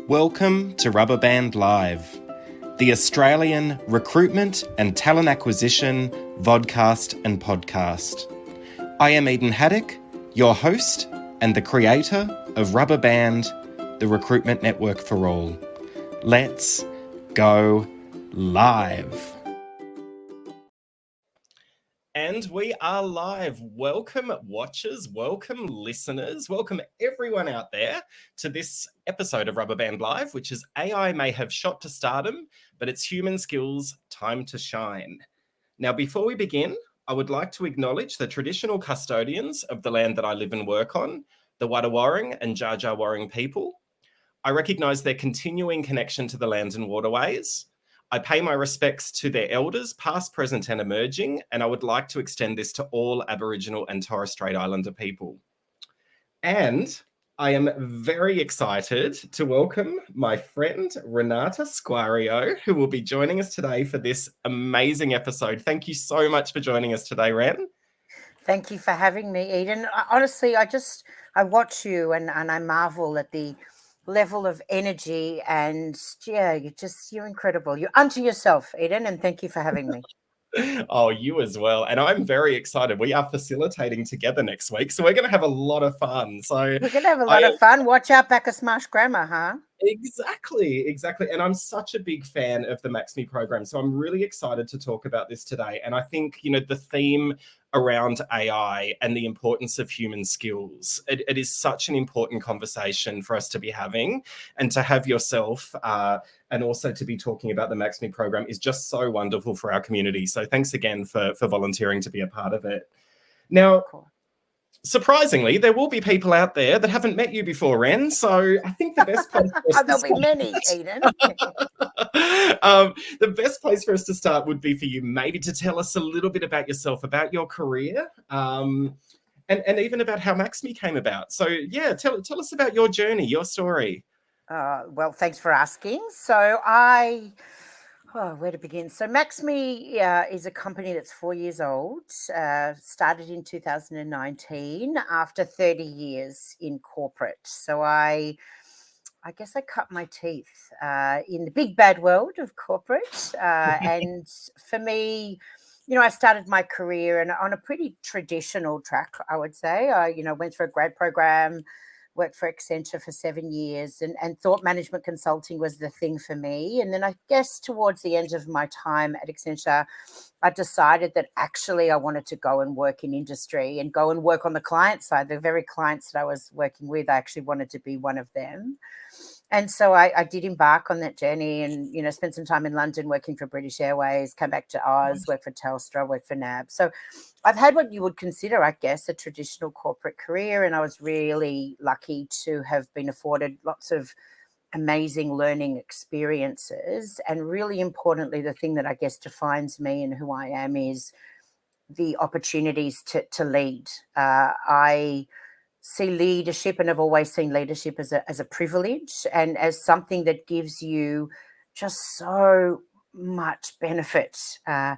Welcome to Rubber Band Live, the Australian recruitment and talent acquisition vodcast and podcast. I am Eden Haddock, your host and the creator of Rubber Band, the recruitment network for all. Let's go live. And we are live. Welcome watchers, welcome listeners, welcome everyone out there to this episode of Rubber Band Live, which is AI may have shot to stardom, but it's human skills time to shine. Now, before we begin, I would like to acknowledge the traditional custodians of the land that I live and work on, the Wadawurrung and Dja Dja Wurrung people. I recognise their continuing connection to the lands and waterways. I pay my respects to their elders, past, present and emerging, and I would like to extend this to all Aboriginal and Torres Strait Islander people. And I am very excited to welcome my friend Renata Sguario, who will be joining us today for this amazing episode. Thank you so much for joining us today, Ren. Thank you for having me, Eden. Honestly, I watch you and I marvel at the level of energy and you're incredible. You're unto yourself, Eden, and thank you for having me. Oh, you as well. And I'm very excited. We are facilitating together next week, so we're going to have a lot of fun. So we're going to have a lot of fun. Watch out, back of Smash Grammar, huh? Exactly. And I'm such a big fan of the Maxme program. So I'm really excited to talk about this today. And I think, the theme around AI and the importance of human skills, it is such an important conversation for us to be having, and to have yourself and also to be talking about the Maxme program is just so wonderful for our community. So thanks again for volunteering to be a part of it. Now, surprisingly, there will be people out there that haven't met you before, Ren. So I think the best place for us there'll be many, Eden. The best place for us to start would be for you maybe to tell us a little bit about yourself, about your career, and even about how Maxme came about. So yeah, tell us about your journey, your story. Well, thanks for asking. So where to begin? So Maxme is a company that's 4 years old, started in 2019 after 30 years in corporate. So I guess I cut my teeth in the big bad world of corporate. And for me, I started my career on a pretty traditional track, I would say. I, went through a grad program, worked for Accenture for 7 years and thought management consulting was the thing for me. And then I guess towards the end of my time at Accenture, I decided that actually I wanted to go and work in industry and go and work on the client side. The very clients that I was working with, I actually wanted to be one of them. And so I did embark on that journey and, spent some time in London working for British Airways, came back to Oz, worked for Telstra, worked for NAB. So I've had what you would consider, I guess, a traditional corporate career. And I was really lucky to have been afforded lots of amazing learning experiences. And really importantly, the thing that I guess defines me and who I am is the opportunities to lead. I see leadership, and I've always seen leadership as a privilege and as something that gives you just so much benefit. The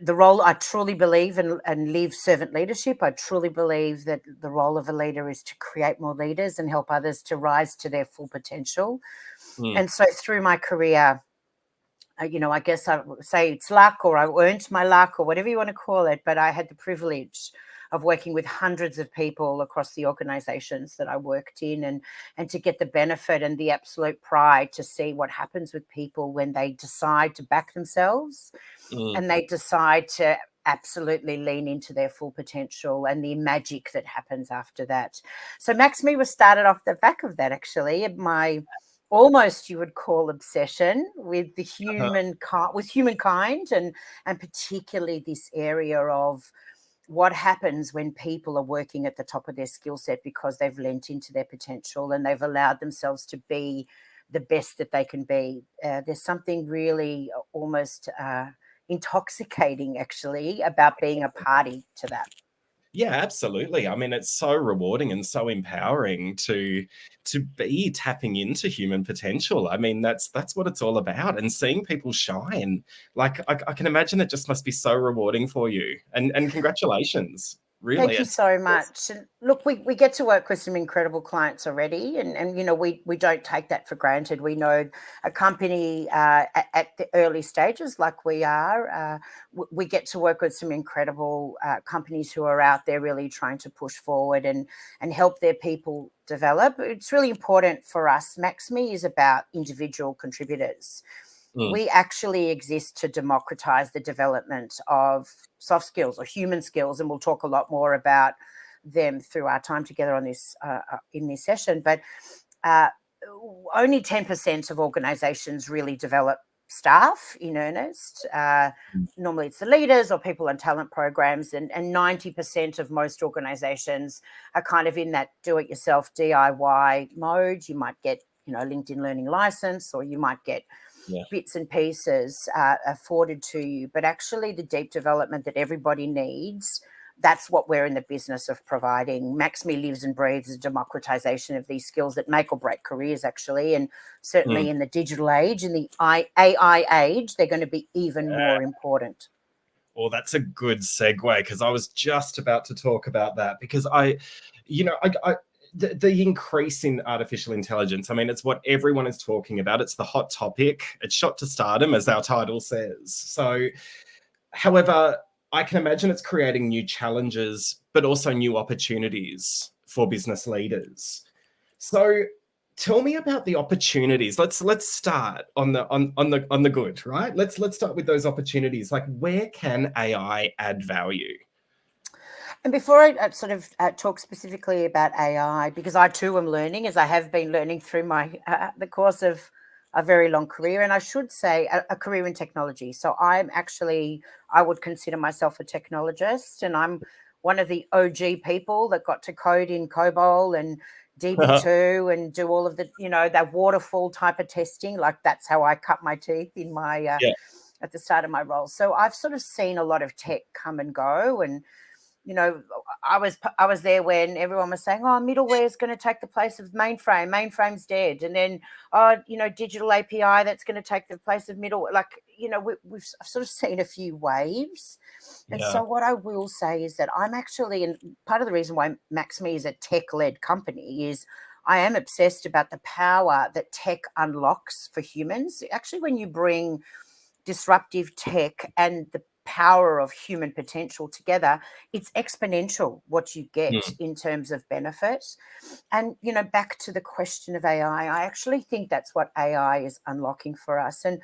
role, I truly believe and live servant leadership. I truly believe that the role of a leader is to create more leaders and help others to rise to their full potential. And so through my career, I guess I would say it's luck, or I earned my luck, or whatever you want to call it, but I had the privilege of working with hundreds of people across the organizations that I worked in and to get the benefit and the absolute pride to see what happens with people when they decide to back themselves and they decide to absolutely lean into their full potential and the magic that happens after that. So Maxme was started off the back of that, actually. My almost you would call obsession with the humankind and particularly this area of what happens when people are working at the top of their skill set because they've lent into their potential and they've allowed themselves to be the best that they can be. There's something really almost intoxicating, actually, about being a party to that. Yeah, absolutely. I mean, it's so rewarding and so empowering to be tapping into human potential. I mean, that's what it's all about, and seeing people shine. Like, I can imagine it just must be so rewarding for you. And congratulations. Really. Thank you so much. And look, we get to work with some incredible clients already, and we don't take that for granted. We know a company at the early stages, like we are, we get to work with some incredible companies who are out there really trying to push forward and help their people develop. It's really important for us. Maxme is about individual contributors. We actually exist to democratize the development of soft skills or human skills, and we'll talk a lot more about them through our time together on this in this session. But only 10% of organizations really develop staff in earnest. Normally it's the leaders or people in talent programs, and 90% of most organizations are kind of in that do-it-yourself DIY mode. You might get LinkedIn Learning license, or you might get bits and pieces afforded to you, but actually the deep development that everybody needs, that's what we're in the business of providing. Maxme lives and breathes the democratization of these skills that make or break careers, actually, and certainly in the digital age, in the AI age, they're going to be even more important. Well, that's a good segue, because I was just about to talk about that, because the increase in artificial intelligence, I mean, it's what everyone is talking about. It's the hot topic. It's shot to stardom, as our title says. So, however, I can imagine it's creating new challenges, but also new opportunities for business leaders. So, tell me about the opportunities. Let's start on the good, right? Let's start with those opportunities. Like, where can AI add value? And before I sort of talk specifically about AI, because I too am learning, as I have been learning through my the course of a very long career, and I should say a career in technology. So I would consider myself a technologist, and I'm one of the OG people that got to code in COBOL and DB2 and do all of the, that waterfall type of testing. Like, that's how I cut my teeth in my at the start of my role. So I've sort of seen a lot of tech come and go, and I was there when everyone was saying, "Oh, middleware is going to take the place of mainframe. Mainframe's dead," and then, digital API that's going to take the place of middleware. Like, we've sort of seen a few waves, and so what I will say is that I'm actually, and part of the reason why Maxme is a tech-led company is I am obsessed about the power that tech unlocks for humans. Actually, when you bring disruptive tech and the power of human potential together, it's exponential what you get in terms of benefit. And, back to the question of AI, I actually think that's what AI is unlocking for us. And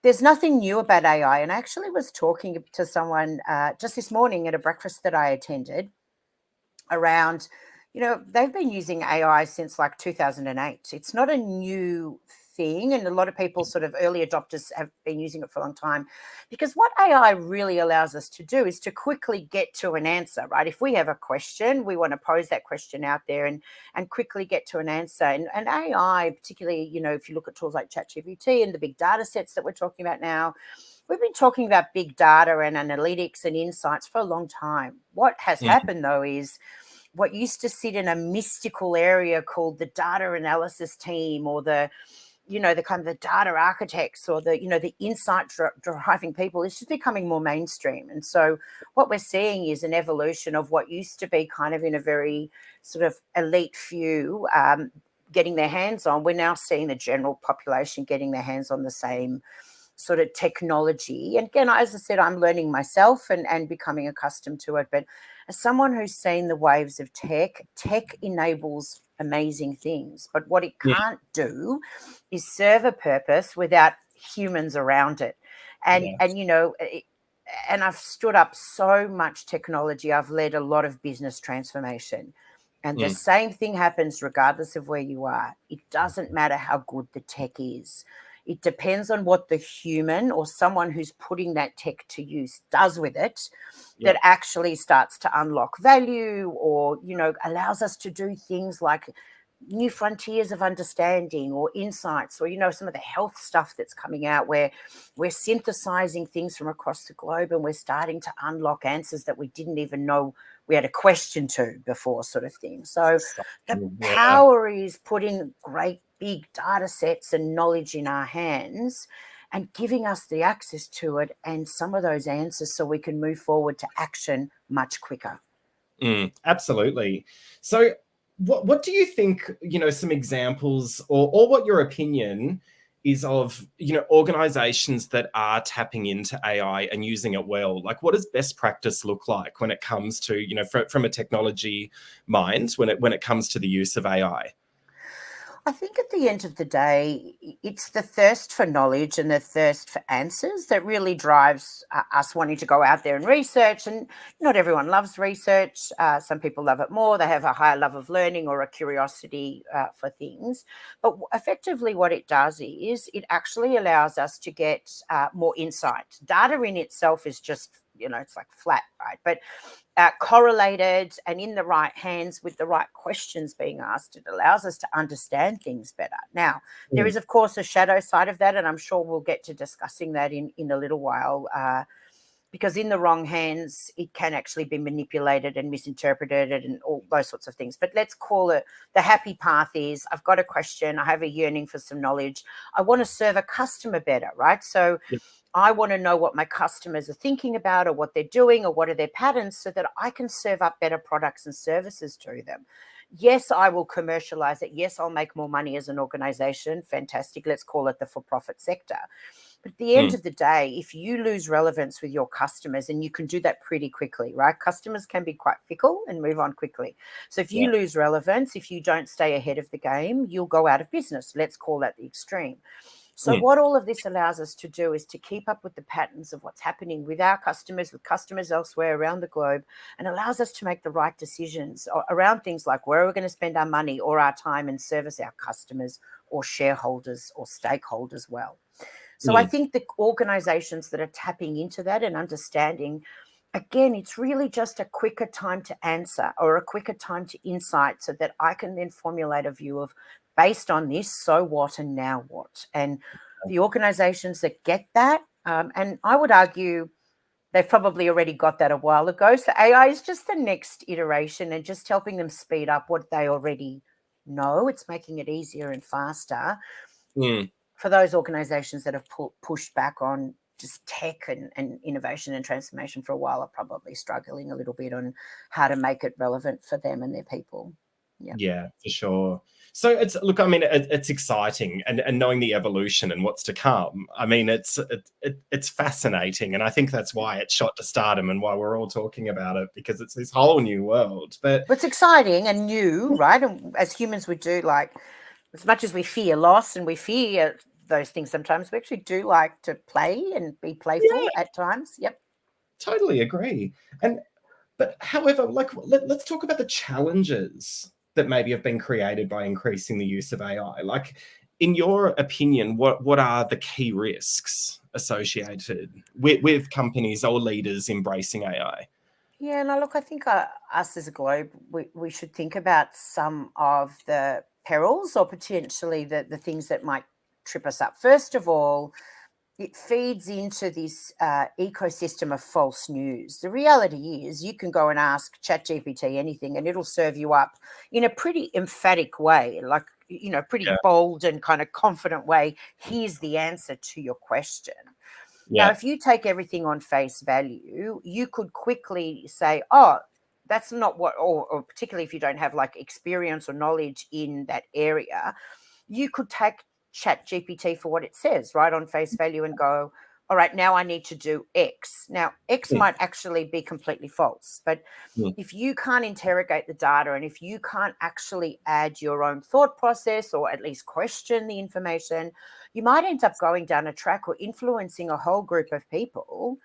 there's nothing new about AI. And I actually was talking to someone just this morning at a breakfast that I attended around, they've been using AI since like 2008. It's not a new thing, and a lot of people, sort of early adopters, have been using it for a long time, because what AI really allows us to do is to quickly get to an answer, right? If we have a question, we want to pose that question out there and quickly get to an answer. And AI, particularly, if you look at tools like ChatGPT and the big data sets that we're talking about now, we've been talking about big data and analytics and insights for a long time. What has happened, though, is what used to sit in a mystical area called the data analysis team, or the kind of the data architects, or the insight driving people, is just becoming more mainstream. And so what we're seeing is an evolution of what used to be kind of in a very sort of elite few getting their hands on. We're now seeing the general population getting their hands on the same sort of technology. And again, as I said, I'm learning myself and becoming accustomed to it. But as someone who's seen the waves of tech enables amazing things. But what it can't do is serve a purpose without humans around it. And and I've stood up so much technology. I've led a lot of business transformation. And the same thing happens regardless of where you are. It doesn't matter how good the tech is. It depends on what the human or someone who's putting that tech to use does with it that actually starts to unlock value, or, allows us to do things like new frontiers of understanding or insights, or, some of the health stuff that's coming out, where we're synthesizing things from across the globe and we're starting to unlock answers that we didn't even know we had a question to before, sort of thing. So the power is putting great big data sets and knowledge in our hands and giving us the access to it and some of those answers so we can move forward to action much quicker. Absolutely. So what do you think, some examples or what your opinion is of, organizations that are tapping into AI and using it well? Like, what does best practice look like when it comes to, from a technology mind, when it comes to the use of AI? I think at the end of the day, it's the thirst for knowledge and the thirst for answers that really drives us wanting to go out there and research. And not everyone loves research. Some people love it more. They have a higher love of learning or a curiosity for things. But effectively, what it does is it actually allows us to get more insight. Data in itself is just, it's like flat, right? But correlated and in the right hands with the right questions being asked, it allows us to understand things better. Now, there is, of course, a shadow side of that, and I'm sure we'll get to discussing that in a little while, because in the wrong hands, it can actually be manipulated and misinterpreted and all those sorts of things. But let's call it the happy path is I've got a question, I have a yearning for some knowledge, I want to serve a customer better, right? So I want to know what my customers are thinking about or what they're doing or what are their patterns so that I can serve up better products and services to them. Yes, I will commercialize it. Yes, I'll make more money as an organization. Fantastic. Let's call it the for-profit sector. But at the end of the day, if you lose relevance with your customers, and you can do that pretty quickly, right? Customers can be quite fickle and move on quickly. So if you lose relevance, if you don't stay ahead of the game, you'll go out of business. Let's call that the extreme. So what all of this allows us to do is to keep up with the patterns of what's happening with our customers, with customers elsewhere around the globe, and allows us to make the right decisions around things like where we're going to spend our money or our time and service our customers or shareholders or stakeholders well. So I think the organizations that are tapping into that and understanding, again, it's really just a quicker time to answer or a quicker time to insight so that I can then formulate a view of based on this, so what and now what? And the organizations that get that, and I would argue they've probably already got that a while ago. So AI is just the next iteration and just helping them speed up what they already know. It's making it easier and faster. For those organizations that have pushed back on just tech and innovation and transformation for a while are probably struggling a little bit on how to make it relevant for them and their people. Yeah, for sure. So it's exciting, and knowing the evolution and what's to come. I mean, it's fascinating, and I think that's why it shot to stardom and why we're all talking about it, because it's this whole new world. But it's exciting and new, right? And as humans, we do like, as much as we fear loss and we fear those things sometimes, we actually do like to play and be playful at times. Yep. Totally agree. But however, like let's talk about the challenges that maybe have been created by increasing the use of AI. Like, in your opinion, what are the key risks associated with companies or leaders embracing AI? Yeah, no, look, I think us as a globe, we should think about some of the perils or potentially the things that might trip us up. First of all, it feeds into this ecosystem of false news. The reality is you can go and ask ChatGPT anything and it'll serve you up in a pretty emphatic way, like, pretty bold and kind of confident way. Here's the answer to your question. Now, if you take everything on face value, you could quickly say, oh, that's not what, or particularly if you don't have like experience or knowledge in that area, you could take Chat GPT for what it says, right, on face value and go, all right, now I need to do X. Now, X might actually be completely false, but if you can't interrogate the data and if you can't actually add your own thought process or at least question the information, you might end up going down a track or influencing a whole group of people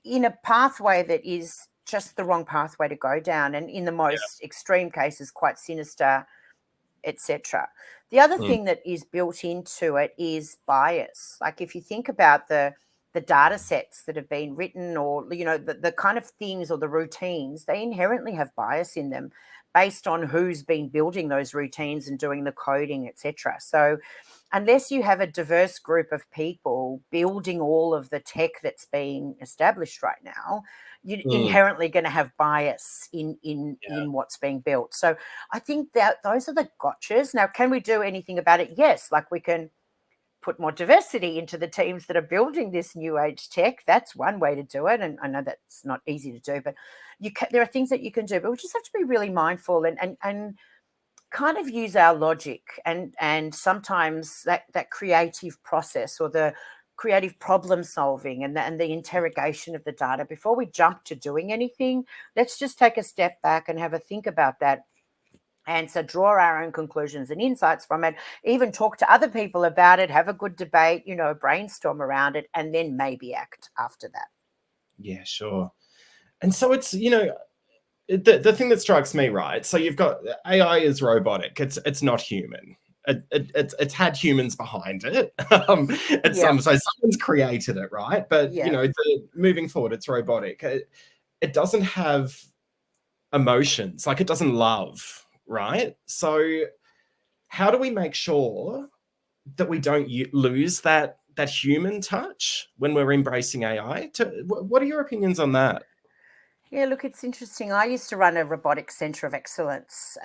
in a pathway that is just the wrong pathway to go down. And in the most extreme cases, quite sinister, etc. The other thing that is built into it is bias. Like if you think about the data sets that have been written or, the kind of things or the routines, they inherently have bias in them based on who's been building those routines and doing the coding, etc. So unless you have a diverse group of people building all of the tech that's being established right now, you're inherently going to have bias in what's being built. So I think that those are the gotchas. Now, can we do anything about it? Yes, like we can put more diversity into the teams that are building this new age tech. That's one way to do it. And I know that's not easy to do, but there are things that you can do, but we just have to be really mindful and kind of use our logic and sometimes that creative process or the creative problem solving and the interrogation of the data before we jump to doing anything. Let's just take a step back and have a think about that. And so draw our own conclusions and insights from it, even talk to other people about it, have a good debate, brainstorm around it, and then maybe act after that. Yeah, sure. And so it's, the thing that strikes me, right? So you've got AI is robotic. It's not human. It's had humans behind it. Yeah. So someone's created it, right? But Yeah. Moving forward, it's robotic. It doesn't have emotions, like it doesn't love, right? So how do we make sure that we don't lose that human touch when we're embracing AI? What are your opinions on that? Yeah, look, it's interesting. I used to run a robotic centre of excellence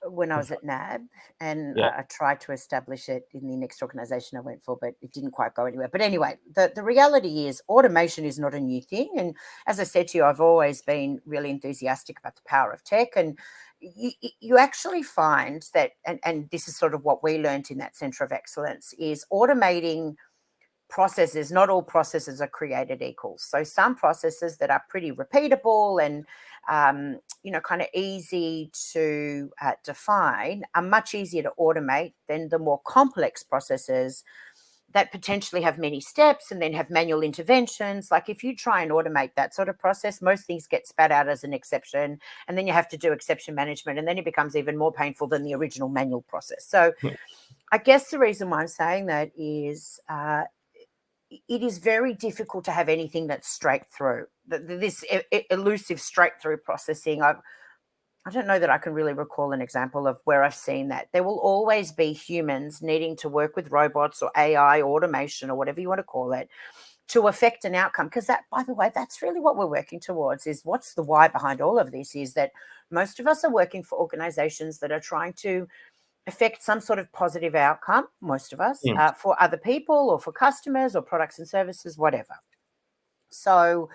when I was at NAB, and Yeah. I tried to establish it in the next organisation I went for, but it didn't quite go anywhere. But anyway, the reality is automation is not a new thing. And as I said to you, I've always been really enthusiastic about the power of tech. And you actually find that, and this is sort of what we learned in that centre of excellence, is automating processes. Not all processes are created equal. So some processes that are pretty repeatable and kind of easy to define are much easier to automate than the more complex processes that potentially have many steps and then have manual interventions. Like if you try and automate that sort of process, most things get spat out as an exception, and then you have to do exception management, and then it becomes even more painful than the original manual process. So I guess the reason why I'm saying that is it is very difficult to have anything that's straight through. This elusive straight through processing. I don't know that I can really recall an example of where I've seen that. There will always be humans needing to work with robots or AI automation or whatever you want to call it to affect an outcome. Because that, by the way, that's really what we're working towards. Is what's the why behind all of this? Is that most of us are working for organizations that are trying to affect some sort of positive outcome, most of us, for other people or for customers or products and services, whatever. So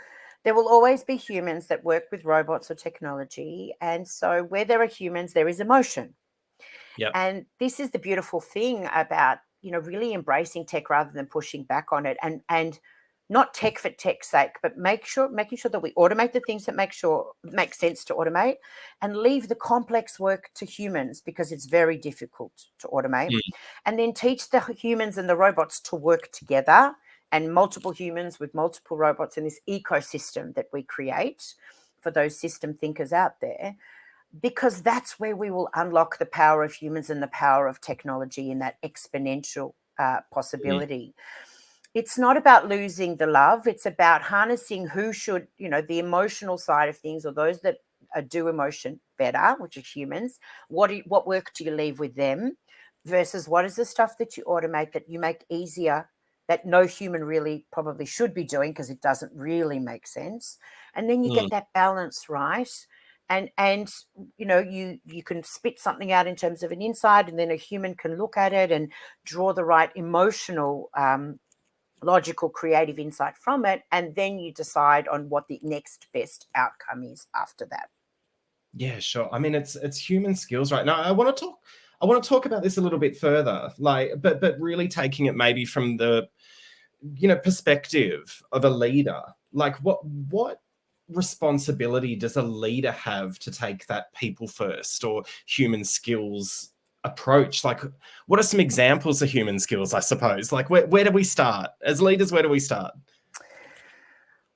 there will always be humans that work with robots or technology. And so where there are humans, there is emotion. Yeah. And this is the beautiful thing about, really embracing tech rather than pushing back on it and not tech for tech's sake, but making sure that we automate the things that make sense to automate and leave the complex work to humans because it's very difficult to automate. And then teach the humans and the robots to work together, and multiple humans with multiple robots in this ecosystem that we create for those system thinkers out there, because that's where we will unlock the power of humans and the power of technology in that exponential possibility. It's not about losing the love. It's about harnessing who should, the emotional side of things, or those that do emotion better, which are humans. What work do you leave with them versus what is the stuff that you automate that you make easier, that no human really probably should be doing because it doesn't really make sense. And then you get that balance right. And you can spit something out in terms of an insight, and then a human can look at it and draw the right emotional logical, creative insight from it, and then you decide on what the next best outcome is after that. Yeah, sure. I mean, it's human skills right now. I want to talk about this a little bit further, but really taking it maybe from the perspective of a leader. Like, what responsibility does a leader have to take that people first or human skills approach? Like, what are some examples of human skills, I suppose? Like, where do we start as leaders? Where do we start?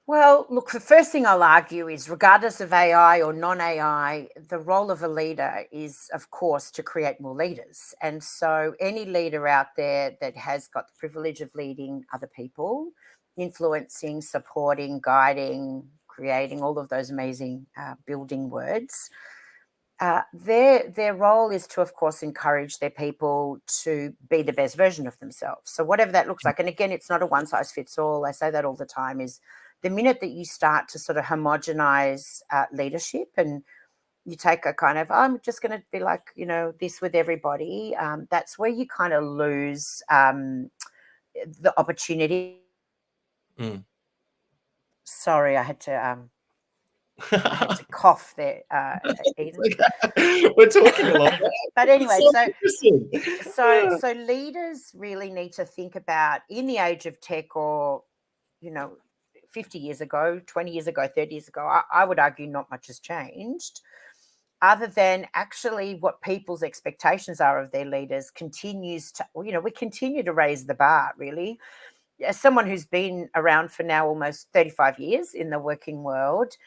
Well, look, the first thing I'll argue is, regardless of AI or non-AI, the role of a leader is, of course, to create more leaders. And so any leader out there that has got the privilege of leading other people, influencing, supporting, guiding, creating, all of those amazing building words, their role is to, of course, encourage their people to be the best version of themselves. So whatever that looks like, and again, it's not a one size fits all. I say that all the time, is the minute that you start to sort of homogenize leadership, and you take a kind of, I'm just going to be like, this with everybody, that's where you kind of lose the opportunity. Mm. Sorry, I had to cough there, Eden. Okay. We're talking a lot. But anyway, so so leaders really need to think about, in the age of tech, or 50 years ago, 20 years ago, 30 years ago, I would argue not much has changed, other than actually what people's expectations are of their leaders continues to, we continue to raise the bar, really. As someone who's been around for now almost 35 years in the working world,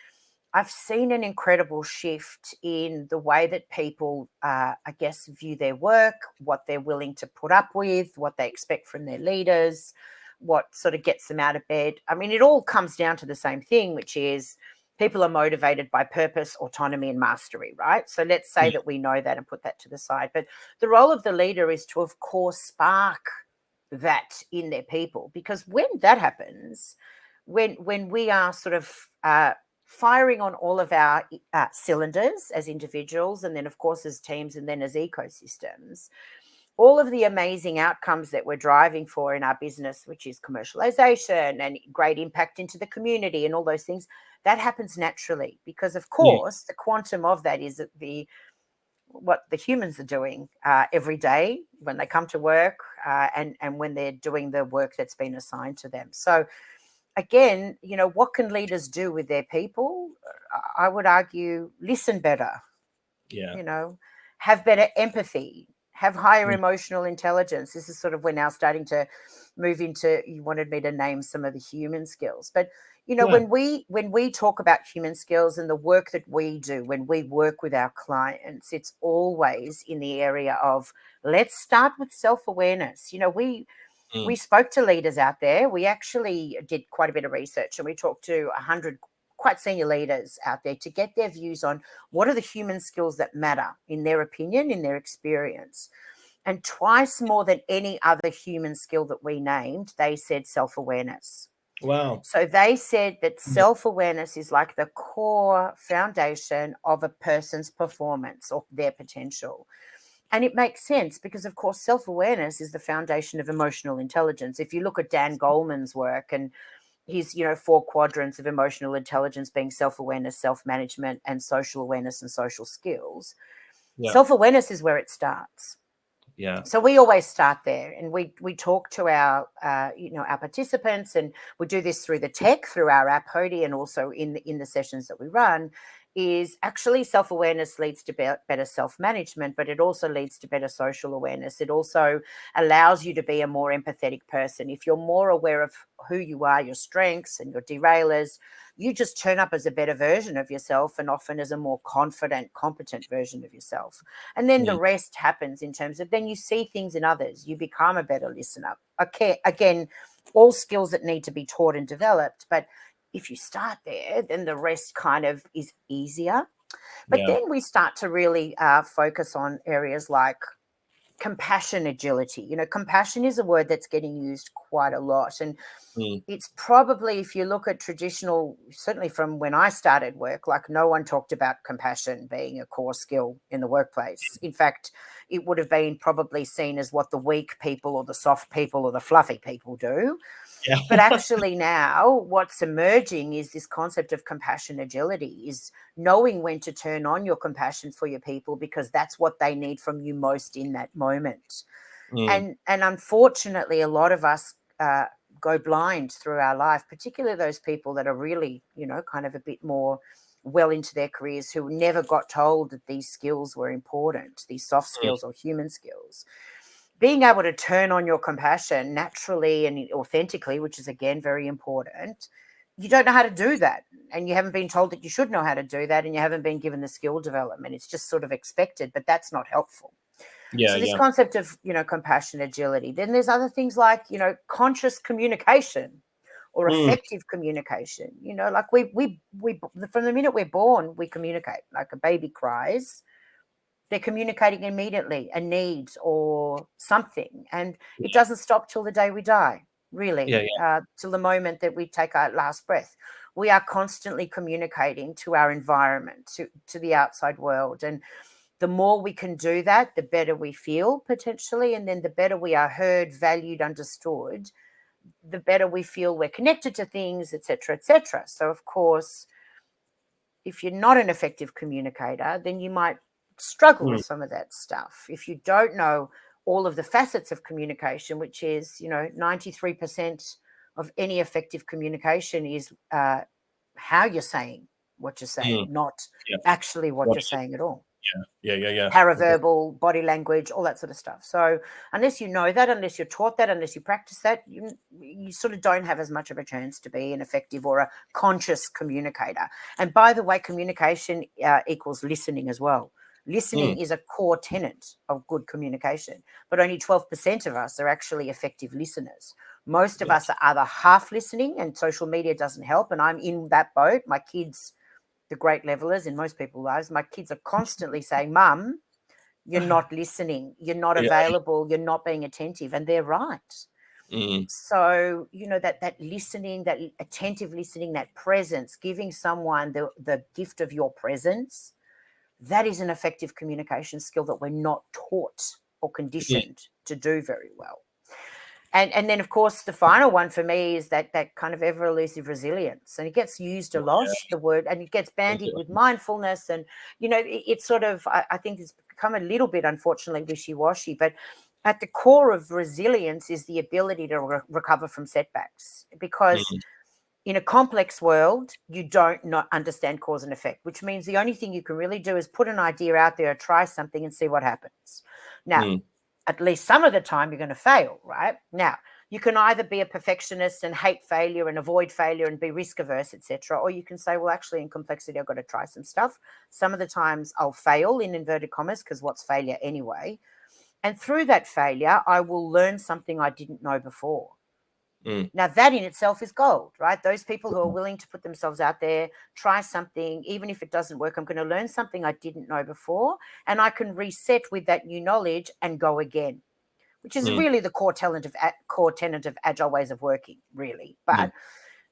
I've seen an incredible shift in the way that people, I guess, view their work, what they're willing to put up with, what they expect from their leaders, what sort of gets them out of bed. I mean, it all comes down to the same thing, which is people are motivated by purpose, autonomy, and mastery, right? So let's say that we know that and put that to the side. But the role of the leader is to, of course, spark that in their people, because when that happens, when we are sort of firing on all of our cylinders as individuals, and then of course as teams, and then as ecosystems, all of the amazing outcomes that we're driving for in our business, which is commercialization and great impact into the community and all those things, that happens naturally, because of course the quantum of that is what the humans are doing every day when they come to work, and when they're doing the work that's been assigned to them. So again, what can leaders do with their people? I would argue listen better, have better empathy, have higher emotional intelligence. This is sort of, we're now starting to move into, you wanted me to name some of the human skills. But, when we talk about human skills and the work that we do, when we work with our clients, it's always in the area of, let's start with self-awareness. We spoke to leaders out there. We actually did quite a bit of research, and we talked to 100 quite senior leaders out there to get their views on what are the human skills that matter in their opinion, in their experience. And twice more than any other human skill that we named, they said self-awareness. Wow. So they said that self-awareness is like the core foundation of a person's performance or their potential. And it makes sense because, of course, self-awareness is the foundation of emotional intelligence. If you look at Dan Goleman's work and his, 4 quadrants of emotional intelligence being self-awareness, self-management, and social awareness and social skills, self-awareness is where it starts. Yeah. So we always start there, and we talk to our our participants, and we do this through the tech, through our app Hody, and also in the sessions that we run. Is actually self-awareness leads to better self-management, but it also leads to better social awareness. It also allows you to be a more empathetic person. If you're more aware of who you are, your strengths and your derailers, you just turn up as a better version of yourself, and often as a more confident, competent version of yourself. And then the rest happens in terms of, then you see things in others. You become a better listener. Okay, again, all skills that need to be taught and developed, but if you start there, then the rest kind of is easier. But then we start to really focus on areas like compassion, agility. Compassion is a word that's getting used quite a lot. And it's probably, if you look at traditional, certainly from when I started work, like no one talked about compassion being a core skill in the workplace. In fact, it would have been probably seen as what the weak people or the soft people or the fluffy people do. Yeah. But actually now what's emerging is this concept of compassion agility, is knowing when to turn on your compassion for your people, because that's what they need from you most in that moment. And unfortunately, a lot of us go blind through our life, particularly those people that are really, kind of a bit more well into their careers, who never got told that these skills were important, these soft skills or human skills. Being able to turn on your compassion naturally and authentically, which is again very important, you don't know how to do that, and you haven't been told that you should know how to do that, and you haven't been given the skill development. It's just sort of expected, but that's not helpful. So this concept of, compassion, agility. Then there's other things like, conscious communication or effective communication. Like we from the minute we're born, we communicate. Like a baby cries, they're communicating immediately a need or something, and it doesn't stop till the day we die, really, till the moment that we take our last breath. We are constantly communicating to our environment, to the outside world, and The more we can do that, the better we feel potentially. And then the better we are heard, valued, understood, the better we feel we're connected to things, etc., etc. So, of course, if you're not an effective communicator, then you might struggle with some of that stuff. If you don't know all of the facets of communication, which is, 93% of any effective communication is how you're saying what you're saying, not Yeah. actually what What you're is saying at all. Yeah. Paraverbal, body language, all that sort of stuff. So unless you know that, unless you're taught that, unless you practice that, you sort of don't have as much of a chance to be an effective or a conscious communicator. And by the way, communication equals listening as well. Listening is a core tenet of good communication, but only 12% of us are actually effective listeners. Most of us are either half listening, and social media doesn't help. And I'm in that boat. My kids, the great levelers in most people's lives, my kids are constantly saying, Mum, you're not listening, you're not available, you're not being attentive. And they're right. So, that listening, that attentive listening, that presence, giving someone the gift of your presence, that is an effective communication skill that we're not taught or conditioned to do very well. And then, of course, the final one for me is that kind of ever elusive resilience. And it gets used a lot, the word, and it gets bandied with mindfulness. And, it's sort of, I think it's become a little bit, unfortunately, wishy-washy. But at the core of resilience is the ability to recover from setbacks. Because in a complex world, you don't not understand cause and effect, which means the only thing you can really do is put an idea out there, try something and see what happens. Now, at least some of the time you're going to fail, right? Now, you can either be a perfectionist and hate failure and avoid failure and be risk averse, etc., or you can say, well, actually in complexity, I've got to try some stuff. Some of the times I'll fail in inverted commas, because what's failure anyway? And through that failure, I will learn something I didn't know before. Now, that in itself is gold, right? Those people who are willing to put themselves out there, try something, even if it doesn't work, I'm going to learn something I didn't know before, and I can reset with that new knowledge and go again, which is really the core tenet of agile ways of working, really. But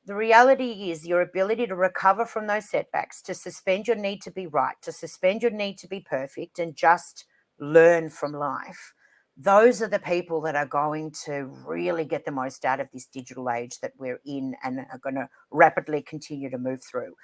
the reality is your ability to recover from those setbacks, to suspend your need to be right, to suspend your need to be perfect, and just learn from life. Those are the people that are going to really get the most out of this digital age that we're in and are going to rapidly continue to move through.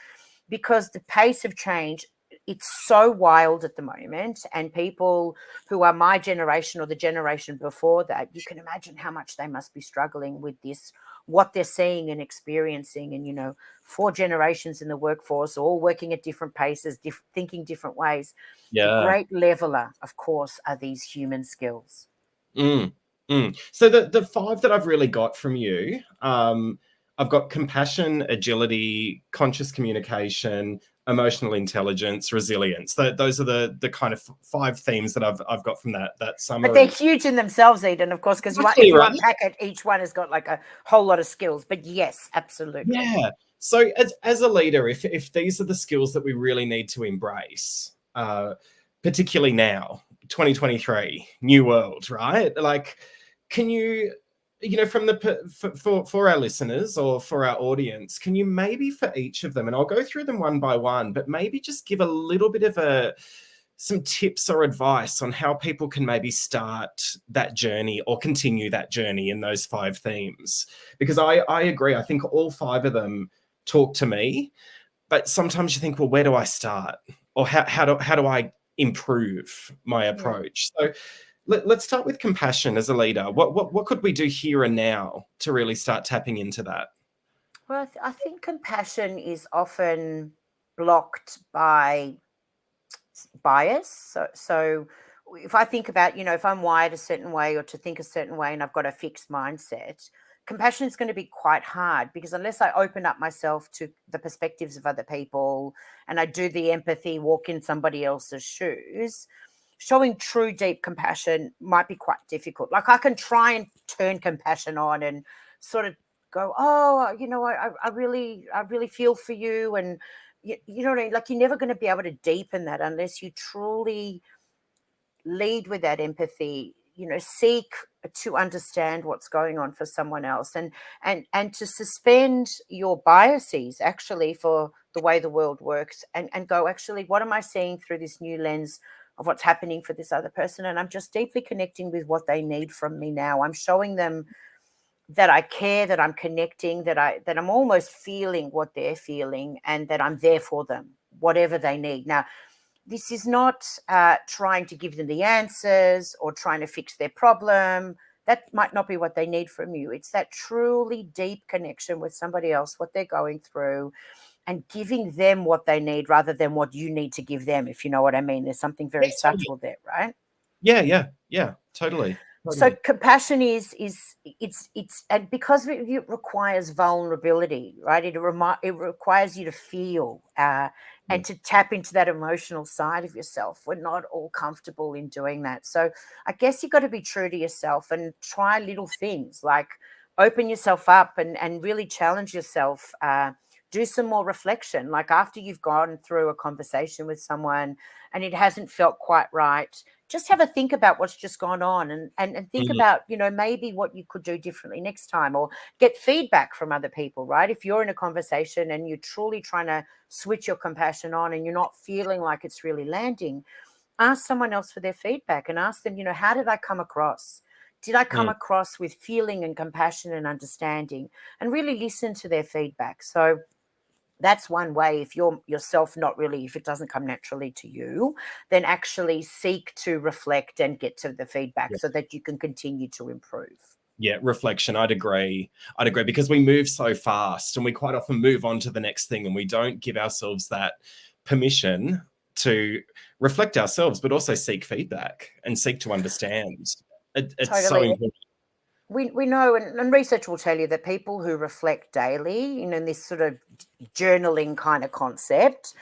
Because the pace of change, it's so wild at the moment, and people who are my generation or the generation before that, you can imagine how much they must be struggling with this, what they're seeing and experiencing. And 4 generations in the workforce, all working at different paces, thinking different ways. The great leveler, of course, are these human skills. So the 5 that I've really got from you, I've got compassion, agility, conscious communication, emotional intelligence, resilience. Those are the kind of 5 themes that I've got from that summary. But they're huge in themselves, Eden, of course, because if you unpack it, each one has got like a whole lot of skills. But yes, absolutely. Yeah. So as a leader, if these are the skills that we really need to embrace, particularly now, 2023, new world, right? Like, can you, from for our listeners or for our audience, can you maybe for each of them, and I'll go through them one by one, but maybe just give a little bit of some tips or advice on how people can maybe start that journey or continue that journey in those 5 themes? Because I agree. I think all 5 of them talk to me, but sometimes you think, well, where do I start? Or how do I improve my approach? So let's start with compassion as a leader. What could we do here and now to really start tapping into that? Well, I think compassion is often blocked by bias. So if I think about, if I'm wired a certain way or to think a certain way and I've got a fixed mindset, compassion is going to be quite hard, because unless I open up myself to the perspectives of other people and I do the empathy, walk in somebody else's shoes, showing true deep compassion might be quite difficult. Like, I can try and turn compassion on and sort of go, oh, I really feel for you. And you know what I mean? Like, you're never going to be able to deepen that unless you truly lead with that empathy, seek to understand what's going on for someone else, and to suspend your biases actually for the way the world works, and go, actually, what am I seeing through this new lens of what's happening for this other person. And I'm just deeply connecting with what they need from me now. I'm showing them that I care, that I'm connecting, that I'm almost feeling what they're feeling, and that I'm there for them, whatever they need. Now, this is not trying to give them the answers or trying to fix their problem. That might not be what they need from you. It's that truly deep connection with somebody else, what they're going through, and giving them what they need rather than what you need to give them, if you know what I mean. There's something very Yeah, totally. subtle there, right? Yeah, totally. So Totally. compassion is it's and because it requires vulnerability, right? It requires you to feel and to tap into that emotional side of yourself. We're not all comfortable in doing that. So I guess you've got to be true to yourself and try little things like open yourself up and really challenge yourself. Do some more reflection. Like after you've gone through a conversation with someone and it hasn't felt quite right, just have a think about what's just gone on and think Mm, about, maybe what you could do differently next time, or get feedback from other people, right? If you're in a conversation and you're truly trying to switch your compassion on and you're not feeling like it's really landing, ask someone else for their feedback and ask them, how did I come across? Did I come mm. across with feeling and compassion and understanding? And really listen to their feedback. So that's one way. If you're yourself not really, if it doesn't come naturally to you, then actually seek to reflect and get to the feedback so that you can continue to improve. Yeah, reflection. I'd agree. Because we move so fast and we quite often move on to the next thing and we don't give ourselves that permission to reflect ourselves, but also seek feedback and seek to understand. It's so Totally. important. We know, and research will tell you that people who reflect daily, in this sort of journaling kind of concept,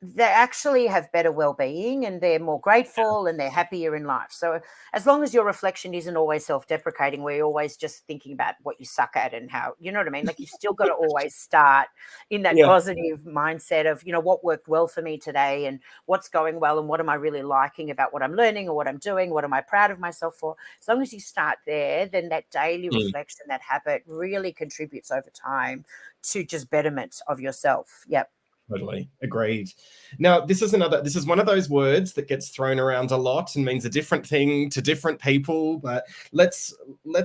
they actually have better well-being and they're more grateful and they're happier in life. So as long as your reflection isn't always self-deprecating, where you're always just thinking about what you suck at and how, you know what I mean? Like you've still got to always start in that Yeah. positive mindset of, what worked well for me today and what's going well and what am I really liking about what I'm learning or what I'm doing? What am I proud of myself for? As long as you start there, then that daily Mm. reflection, that habit really contributes over time to just betterment of yourself. Yep. Totally agreed. Now, this is one of those words that gets thrown around a lot and means a different thing to different people. But let's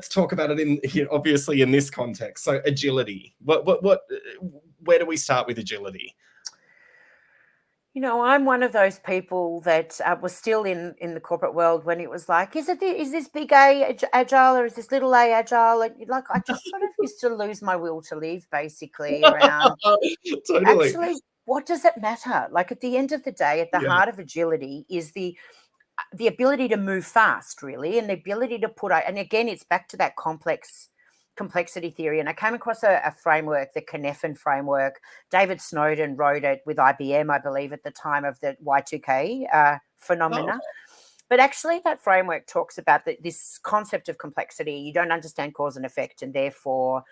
talk about it obviously in this context. So, agility. Where do we start with agility? I'm one of those people that was still in the corporate world when it was like, is this big A agile or is this little A agile? And like, I just sort of used to lose my will to live, basically, around Totally. actually, what does it matter? Like at the end of the day, at the Yeah. heart of agility is the ability to move fast, really, and the ability to and again, it's back to that complexity theory. And I came across a framework, the Cynefin framework. David Snowden wrote it with IBM, I believe, at the time of the Y2K Oh, phenomena. But actually, that framework talks about this concept of complexity. You don't understand cause and effect, and therefore,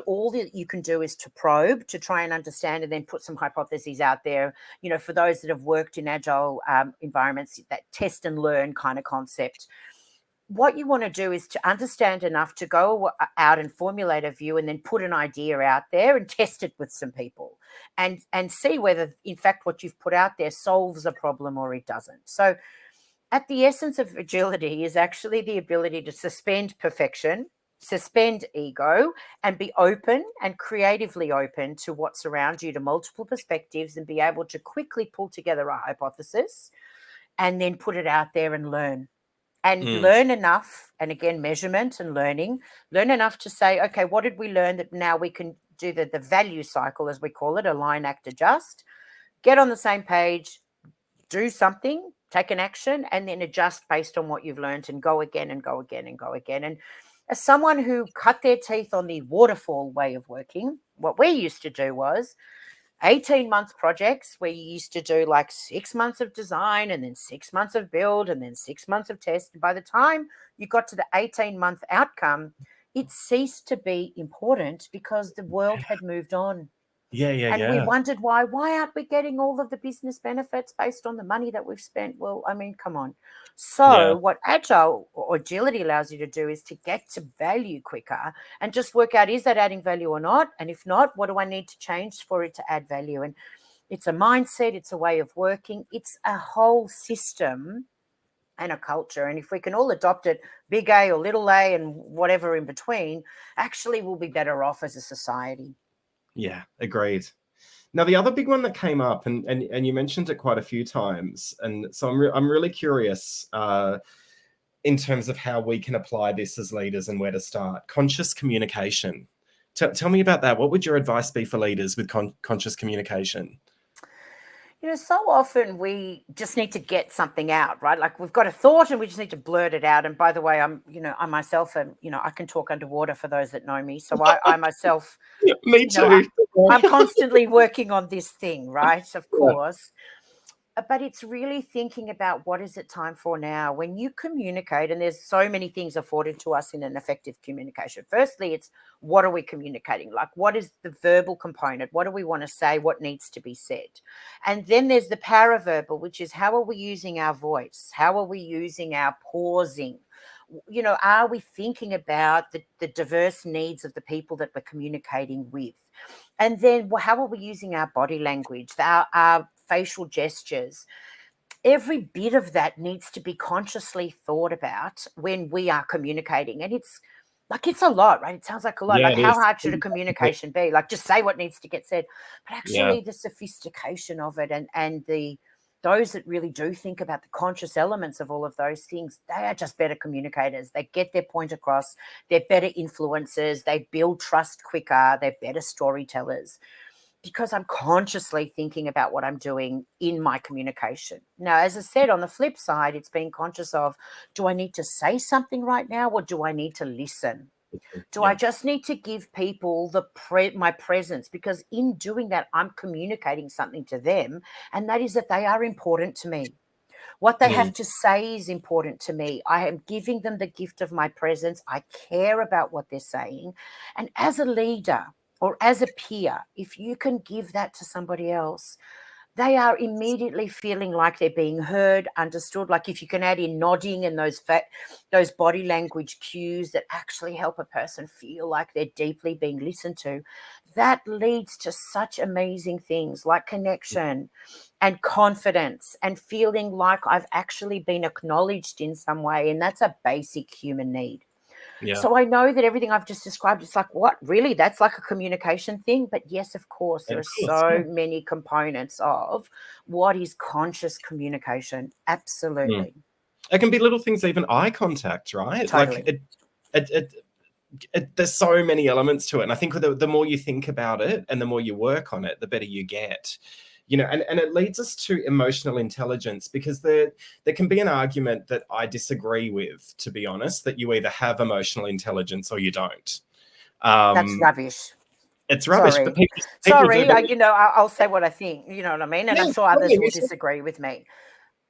all that you can do is to probe, to try and understand, and then put some hypotheses out there. For those that have worked in agile environments, that test and learn kind of concept. What you want to do is to understand enough to go out and formulate a view and then put an idea out there and test it with some people and see whether, in fact, what you've put out there solves a problem or it doesn't. So at the essence of agility is actually the ability to suspend perfection, suspend ego, and be open and creatively open to what's around you, to multiple perspectives, and be able to quickly pull together a hypothesis and then put it out there and learn. And mm, learn enough, and again, measurement and learn enough to say, okay, what did we learn that now we can do the value cycle, as we call it, align, act, adjust, get on the same page, do something, take an action, and then adjust based on what you've learned and go again and go again and go again. And as someone who cut their teeth on the waterfall way of working, what we used to do was 18-month projects where you used to do like 6 months of design and then 6 months of build and then 6 months of test. And by the time you got to the 18-month outcome, it ceased to be important because the world had moved on. And we yeah. wondered why aren't we getting all of the business benefits based on the money that we've spent? Well, I mean, come on. So Yeah. what agile or agility allows you to do is to get to value quicker and just work out, is that adding value or not? And if not, what do I need to change for it to add value? And It's a mindset. It's a way of working. It's a whole system and a culture. And if we can all adopt it, big A or little a and whatever in between, actually we'll be better off as a society. Yeah, agreed. Now, the other big one that came up, and you mentioned it quite a few times, and so I'm really curious in terms of how we can apply this as leaders and where to start. Conscious communication. Tell me about that. What would your advice be for leaders with conscious communication? So often we just need to get something out, right? Like we've got a thought and we just need to blurt it out. And by the way, I myself am, I can talk underwater for those that know me. So I myself, Me too. I'm constantly working on this thing, right? Of course. But it's really thinking about what is it time for now when you communicate, and there's so many things afforded to us in an effective communication. Firstly, it's what are we communicating? Like, what is the verbal component? What do we want to say? What needs to be said? And then there's the paraverbal, which is how are we using our voice? How are we using our pausing? Are we thinking about the diverse needs of the people that we're communicating with? And then how are we using our body language, our facial gestures? Every bit of that needs to be consciously thought about when we are communicating. And it's a lot, right? It sounds like a lot. Yeah, Like it how is. hard should a communication be? Like just say what needs to get said. But Yeah. actually the sophistication of it and those that really do think about the conscious elements of all of those things, they are just better communicators. They get their point across. They're better influencers. They build trust quicker. They're better storytellers because I'm consciously thinking about what I'm doing in my communication. Now, as I said, on the flip side, it's being conscious of, do I need to say something right now or do I need to listen? Do I Yeah. just need to give people my presence? Because in doing that, I'm communicating something to them, and that is that they are important to me. What they have to say is important to me. I am giving them the gift of my presence. I care about what they're saying. And as a leader or as a peer, if you can give that to somebody else, they are immediately feeling like they're being heard, understood. Like if you can add in nodding and those body language cues that actually help a person feel like they're deeply being listened to, that leads to such amazing things like connection and confidence and feeling like I've actually been acknowledged in some way. And that's a basic human need. Yeah. So I know that everything I've just described, it's like, what, really? That's like a communication thing? But yes, of course, there Of are course. so many components of what is conscious communication. Absolutely. It can be little things, even eye contact, right? Totally. Like there's so many elements to it. And I think the more you think about it and the more you work on it, the better you get. And it leads us to emotional intelligence, because there can be an argument that I disagree with, to be honest, that you either have emotional intelligence or you don't. That's rubbish. It's rubbish, but Sorry. people do. Sorry. I'll say what I think. You know what I mean? And Yeah, I'm sure others will you said- disagree with me.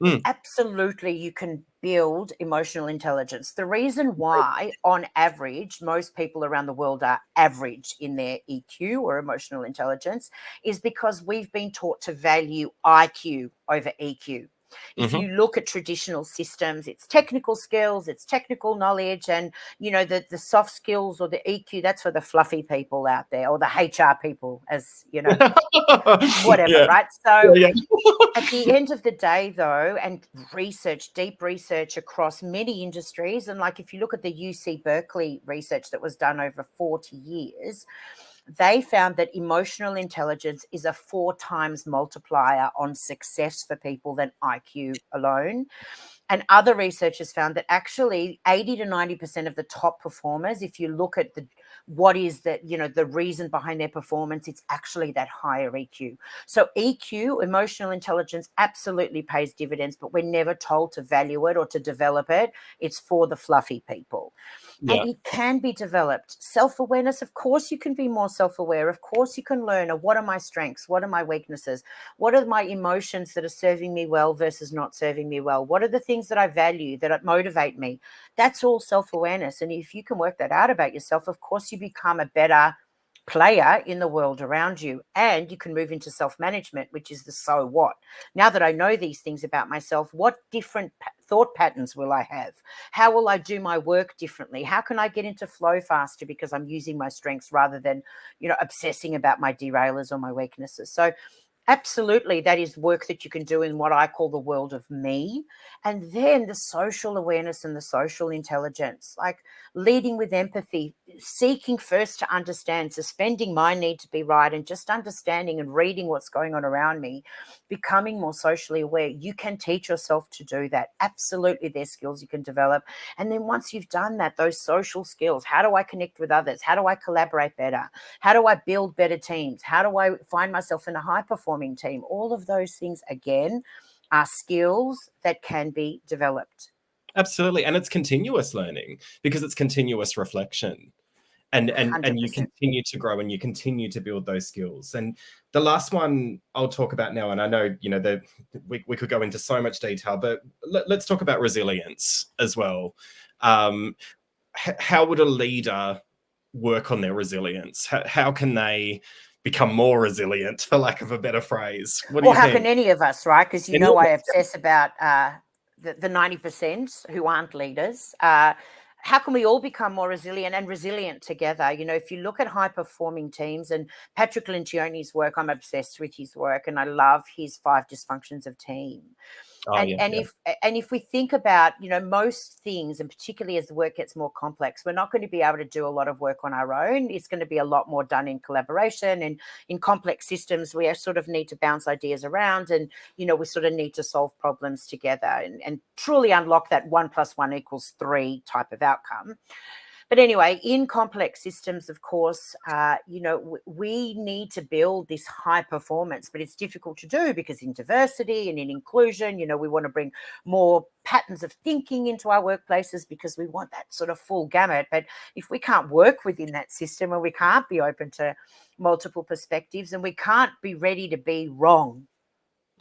Mm, Absolutely, you can build emotional intelligence. The reason why, on average, most people around the world are average in their EQ or emotional intelligence is because we've been taught to value IQ over EQ. If mhm. you look at traditional systems, it's technical skills, it's technical knowledge, and the soft skills or the EQ, that's for the fluffy people out there, or the HR people, as whatever, Yeah. right? So Yeah. at the end of the day, though, and deep research across many industries, and like if you look at the UC Berkeley research that was done over 40 years, they found that emotional intelligence is a 4 times multiplier on success for people than IQ alone. And other researchers found that actually 80 to 90% of the top performers, if you look at what is the reason behind their performance, it's actually that higher EQ. So EQ, emotional intelligence, absolutely pays dividends, but we're never told to value it or to develop it. It's for the fluffy people. Yeah. And it can be developed. Self-awareness, of course, you can be more self-aware. Of course, you can learn, what are my strengths? What are my weaknesses? What are my emotions that are serving me well versus not serving me well? What are the things that I value, that motivate me? That's all self-awareness. And if you can work that out about yourself, of course, you become a better player in the world around you, and you can move into self-management, which is the so what. Now that I know these things about myself, what different thought patterns will I have? How will I do my work differently? How can I get into flow faster because I'm using my strengths rather than obsessing about my derailers or my weaknesses? So Absolutely. That is work that you can do in what I call the world of me. And then the social awareness and the social intelligence, like leading with empathy, seeking first to understand, suspending my need to be right, and just understanding and reading what's going on around me, becoming more socially aware. You can teach yourself to do that. Absolutely. There's skills you can develop. And then once you've done that, those social skills, how do I connect with others? How do I collaborate better? How do I build better teams? How do I find myself in a high performing team? All of those things, again, are skills that can be developed. Absolutely. And it's continuous learning because it's continuous reflection. And you 100%. continue to grow and you continue to build those skills. And the last one I'll talk about now, and I know, you know, that we could go into so much detail, but let's talk about resilience as well. How would a leader work on their resilience? How can they become more resilient, for lack of a better phrase? What do Or you how can think? any of us, right? Because Any of I us? obsess about the 90% who aren't leaders. How can we all become more resilient and resilient together? You know, if you look at high performing teams, and Patrick Lencioni's work, I'm obsessed with his work, and I love his 5 dysfunctions of team. Oh, and yeah, and yeah. if we think about, you know, most things, and particularly as the work gets more complex, we're not going to be able to do a lot of work on our own. It's going to be a lot more done in collaboration, and in complex systems we sort of need to bounce ideas around, and you know, we sort of need to solve problems together, and truly unlock that 1+1=3 type of outcome. But anyway, in complex systems, of course, you know, we need to build this high performance, but it's difficult to do because in diversity and in inclusion, you know, we want to bring more patterns of thinking into our workplaces because we want that sort of full gamut. But if we can't work within that system, and we can't be open to multiple perspectives, and we can't be ready to be wrong,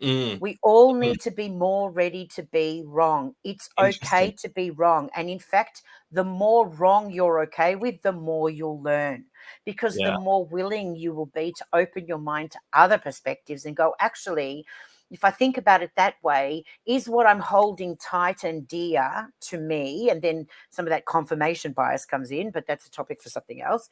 Mm, we all mm, need to be more ready to be wrong. It's okay interesting. to be wrong. And in fact, the more wrong you're okay with, the more you'll learn, because the Yeah. more willing you will be to open your mind to other perspectives and go, actually, if I think about it that way, is what I'm holding tight and dear to me? And then some of that confirmation bias comes in, but that's a topic for something else.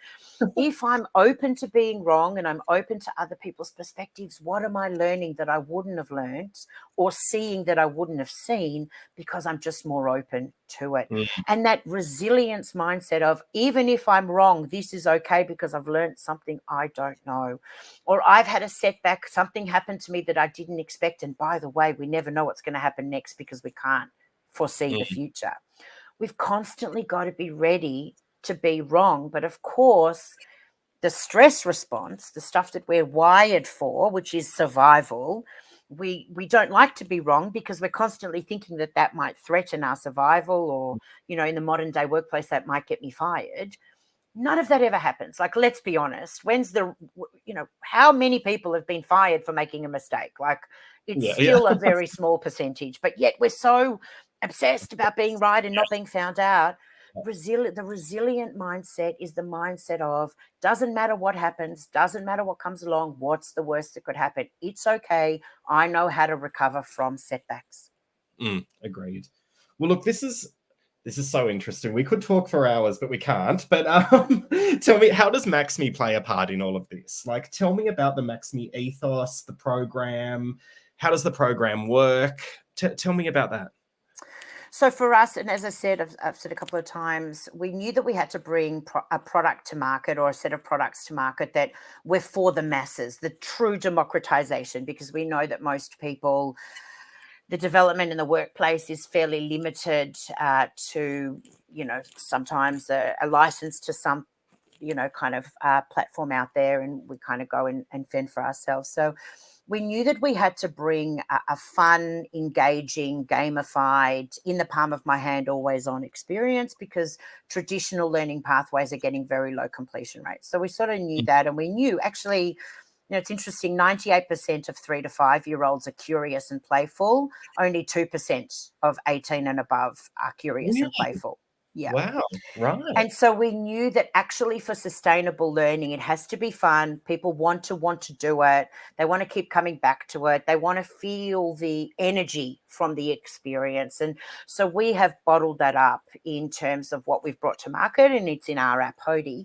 If I'm open to being wrong and I'm open to other people's perspectives, what am I learning that I wouldn't have learned, or seeing that I wouldn't have seen, because I'm just more open to it? Mm, And that resilience mindset of, even if I'm wrong, this is okay because I've learned something I don't know, or I've had a setback, something happened to me that I didn't expect. And by the way, we never know what's going to happen next because we can't foresee the mm, future. We've constantly got to be ready to be wrong. But of course, the stress response, the stuff that we're wired for, which is survival, we don't like to be wrong because we're constantly thinking that that might threaten our survival, or, you know, in the modern day workplace, that might get me fired. None of that ever happens. Like, let's be honest. You know, how many people have been fired for making a mistake? Like, it's yeah, yeah. still a very small percentage, but yet we're so obsessed about being right and not being found out. The resilient mindset is the mindset of, doesn't matter what happens, doesn't matter what comes along, what's the worst that could happen? It's okay. I know how to recover from setbacks. Agreed. Well, look, this is so interesting. We could talk for hours, but we can't. But tell me, how does Maxme play a part in all of this? Like, tell me about the Maxme ethos, the program. How does the program work? Tell me about that. So for us, and as I said, I've said a couple of times, we knew that we had to bring a product to market, or a set of products to market, that were for the masses, the true democratization, because we know that most people, the development in the workplace is fairly limited to, you know, sometimes a license to some, you know, kind of platform out there, and we kind of go and fend for ourselves. So we knew that we had to bring a fun, engaging, gamified, in the palm of my hand, always on experience, because traditional learning pathways are getting very low completion rates. So we sort of knew that, and we knew, actually, you know, it's interesting, 98% of 3 to 5 year olds are curious and playful. Only 2% of 18 and above are curious and Really? playful. Yeah. Wow. Right. And so we knew that actually, for sustainable learning, it has to be fun. People want to do it. They want to keep coming back to it. They want to feel the energy from the experience. And so we have bottled that up in terms of what we've brought to market, and it's in our app, Hody.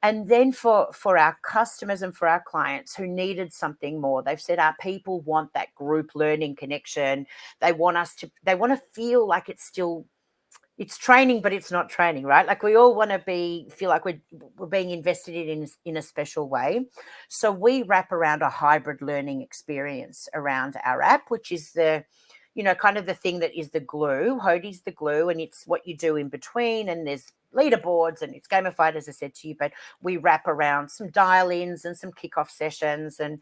And then for our customers and for our clients who needed something more, they've said our people want that group learning connection. They want to feel like it's training, but it's not training, right? Like we all want to feel like we're being invested in a special way. So we wrap around a hybrid learning experience around our app, which is kind of the thing that is the glue. Hody's the glue, and it's what you do in between. And there's leaderboards, and it's gamified, as I said to you. But we wrap around some dial-ins and some kickoff sessions, and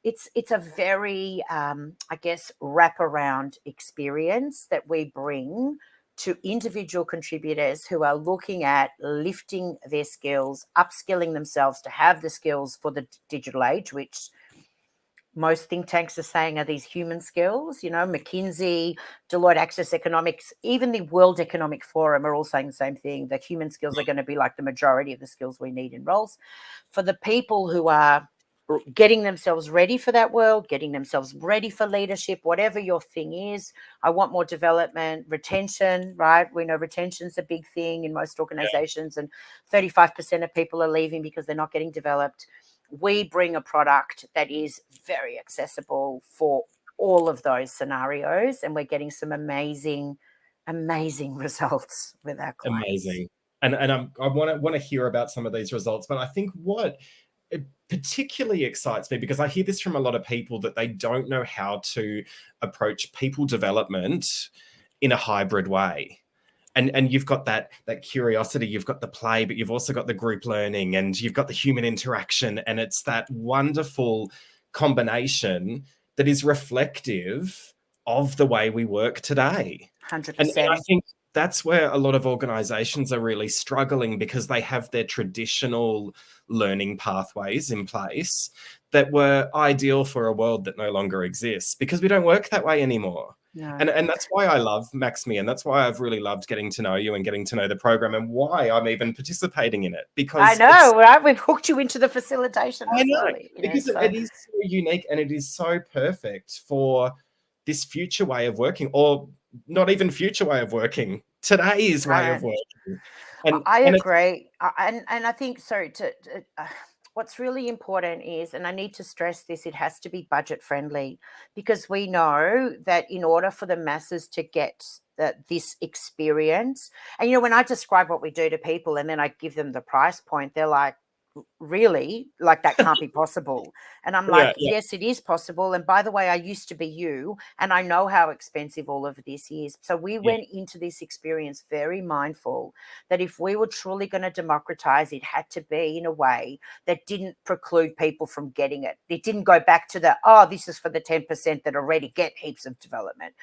it's a very, I guess, wraparound experience that we bring to individual contributors who are looking at lifting their skills, upskilling themselves to have the skills for the digital age, which most think tanks are saying are these human skills. McKinsey, Deloitte Access Economics, even the World Economic Forum are all saying the same thing. The human skills are going to be like the majority of the skills we need in roles. For the people who are getting themselves ready for that world, getting themselves ready for leadership, whatever your thing is. I want more development, retention, right? We know retention's a big thing in most organizations, and 35% of people are leaving because they're not getting developed. We bring a product that is very accessible for all of those scenarios, and we're getting some amazing results with our clients. Amazing. And I want to hear about some of these results, but I think what it particularly excites me, because I hear this from a lot of people, that they don't know how to approach people development in a hybrid way. And you've got that curiosity, you've got the play, but you've also got the group learning, and you've got the human interaction, and it's that wonderful combination that is reflective of the way we work today. 100%. And I think that's where a lot of organizations are really struggling, because they have their traditional learning pathways in place that were ideal for a world that no longer exists, because we don't work that way anymore. No. And that's why I love Maxme, and that's why I've really loved getting to know you and getting to know the program, and why I'm even participating in it. Because I know, right? We've hooked you into the facilitation. I know, because it is so unique, and it is so perfect for this future way of working, or not even future way of working, today's way of working. And I agree. And I think, what's really important is, and I need to stress this, it has to be budget friendly, because we know that in order for the masses to get this experience, and when I describe what we do to people and then I give them the price point, they're like, really? Like, that can't be possible. And I'm like, yes, it is possible. And by the way, I used to be you, and I know how expensive all of this is. So we went into this experience very mindful that if we were truly going to democratize, it had to be in a way that didn't preclude people from getting it. It didn't go back to this is for the 10% that already get heaps of development.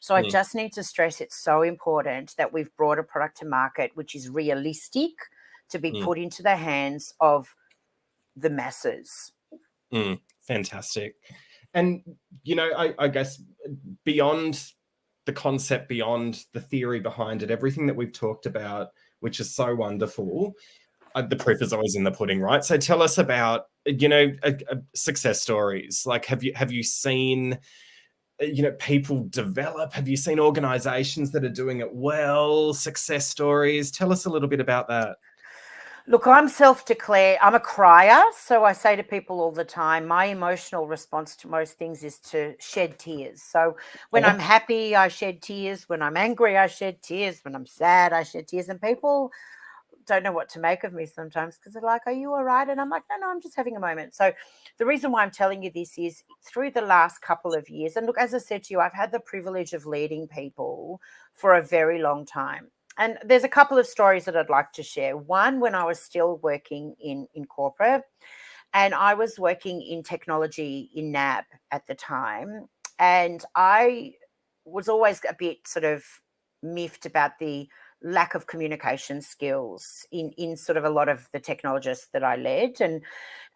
So I just need to stress, it's so important that we've brought a product to market which is realistic to be put into the hands of the masses. Fantastic. And, I guess beyond the concept, beyond the theory behind it, everything that we've talked about, which is so wonderful, the proof is always in the pudding, right? So tell us about, success stories. Like, have you seen, people develop? Have you seen organizations that are doing it well, success stories? Tell us a little bit about that. Look, I'm self-declared. I'm a crier. So I say to people all the time, my emotional response to most things is to shed tears. So when I'm happy, I shed tears. When I'm angry, I shed tears. When I'm sad, I shed tears. And people don't know what to make of me sometimes, because they're like, are you all right? And I'm like, no, I'm just having a moment. So the reason why I'm telling you this is through the last couple of years. And look, as I said to you, I've had the privilege of leading people for a very long time. And there's a couple of stories that I'd like to share. One, when I was still working in corporate, and I was working in technology in NAB at the time. And I was always a bit sort of miffed about the lack of communication skills in sort of a lot of the technologists that I led. And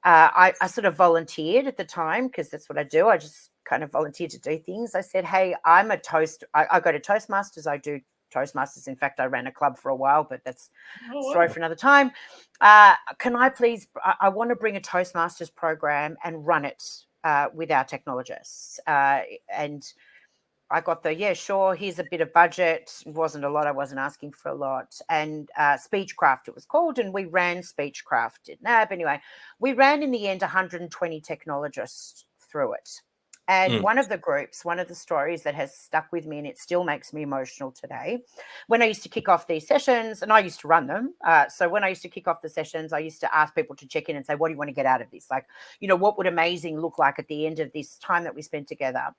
I sort of volunteered at the time, because that's what I do. I just kind of volunteered to do things. I said, hey, I go to Toastmasters. I do Toastmasters. In fact, I ran a club for a while, but that's a story for another time. Can I please, I want to bring a Toastmasters program and run it with our technologists. And I got the, yeah, sure, here's a bit of budget. It wasn't a lot. I wasn't asking for a lot. And Speechcraft, it was called. And we ran Speechcraft at NAB. Anyway, we ran in the end 120 technologists through it. And one of the groups, one of the stories that has stuck with me, and it still makes me emotional today, when I used to kick off these sessions, and I used to run them. So when I used to kick off the sessions, I used to ask people to check in and say, what do you want to get out of this? Like, what would amazing look like at the end of this time that we spent together?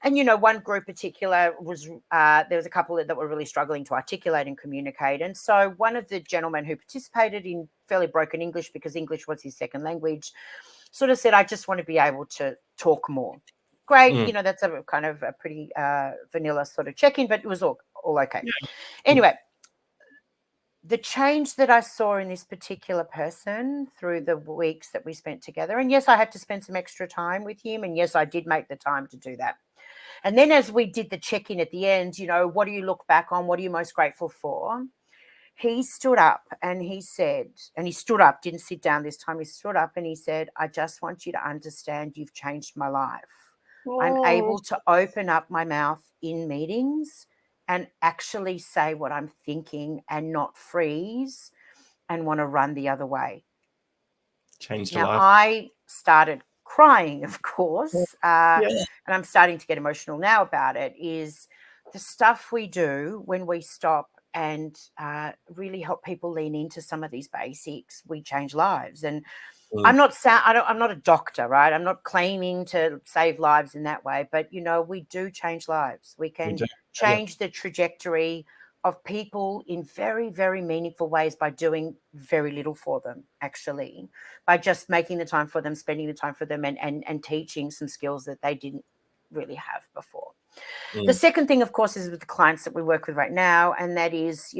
And, one group particular was, there was a couple that were really struggling to articulate and communicate. And so one of the gentlemen who participated in fairly broken English, because English was his second language, sort of said, I just want to be able to talk more. Great. That's a kind of a pretty vanilla sort of check-in, but it was all okay. Yeah. Anyway, the change that I saw in this particular person through the weeks that we spent together, and yes, I had to spend some extra time with him, and yes, I did make the time to do that. And then as we did the check-in at the end, what do you look back on? What are you most grateful for? He stood up and he said, and he stood up, didn't sit down this time. He stood up and he said, I just want you to understand you've changed my life. I'm able to open up my mouth in meetings and actually say what I'm thinking and not freeze and want to run the other way. Changed now, a life. I started crying, of course, and I'm starting to get emotional now about it, is the stuff we do when we stop and really help people lean into some of these basics. We change lives. And I'm not a doctor, right? I'm not claiming to save lives in that way, but we do change lives. We can change the trajectory of people in very, very meaningful ways by doing very little for them, actually, by just making the time for them, spending the time for them, and teaching some skills that they didn't really have before. The second thing, of course, is with the clients that we work with right now, and that is,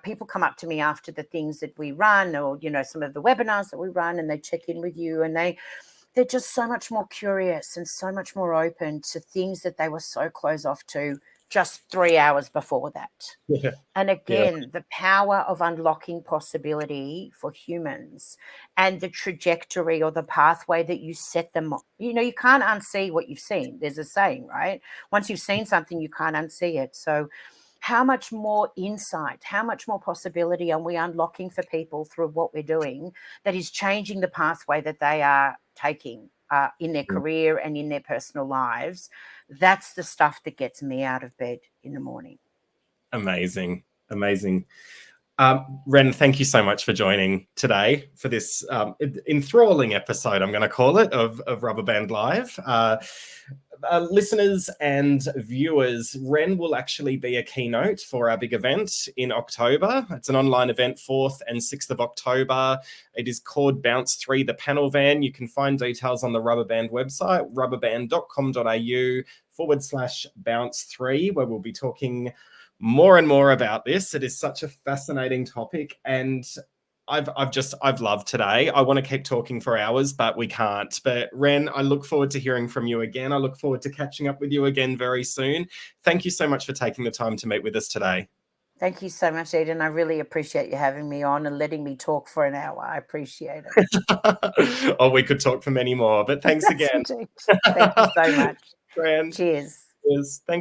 people come up to me after the things that we run, or, some of the webinars that we run, and they check in with you, and they're just so much more curious and so much more open to things that they were so closed off to just 3 hours before that. Yeah. And again, the power of unlocking possibility for humans and the trajectory or the pathway that you set them on. You can't unsee what you've seen. There's a saying, right? Once you've seen something, you can't unsee it. So how much more insight, how much more possibility are we unlocking for people through what we're doing that is changing the pathway that they are taking in their career and in their personal lives? That's the stuff that gets me out of bed in the morning. Amazing. Ren, thank you so much for joining today for this enthralling episode, I'm going to call it, of Rubber Band Live. Listeners and viewers, Ren will actually be a keynote for our big event in October. It's an online event, 4th and 6th of October. It is called Bounce 3, the panel van. You can find details on the Rubber Band website, rubberband.com.au/bounce3, where we'll be talking more and more about this. It is such a fascinating topic, and I've loved today. I want to keep talking for hours, but we can't. But Ren, I look forward to hearing from you again. I look forward to catching up with you again very soon. Thank you so much for taking the time to meet with us today. Thank you so much, Eden. I really appreciate you having me on and letting me talk for an hour. I appreciate it. Oh, we could talk for many more, but thanks again. Thank you so much. Ren. Cheers. Cheers. Thank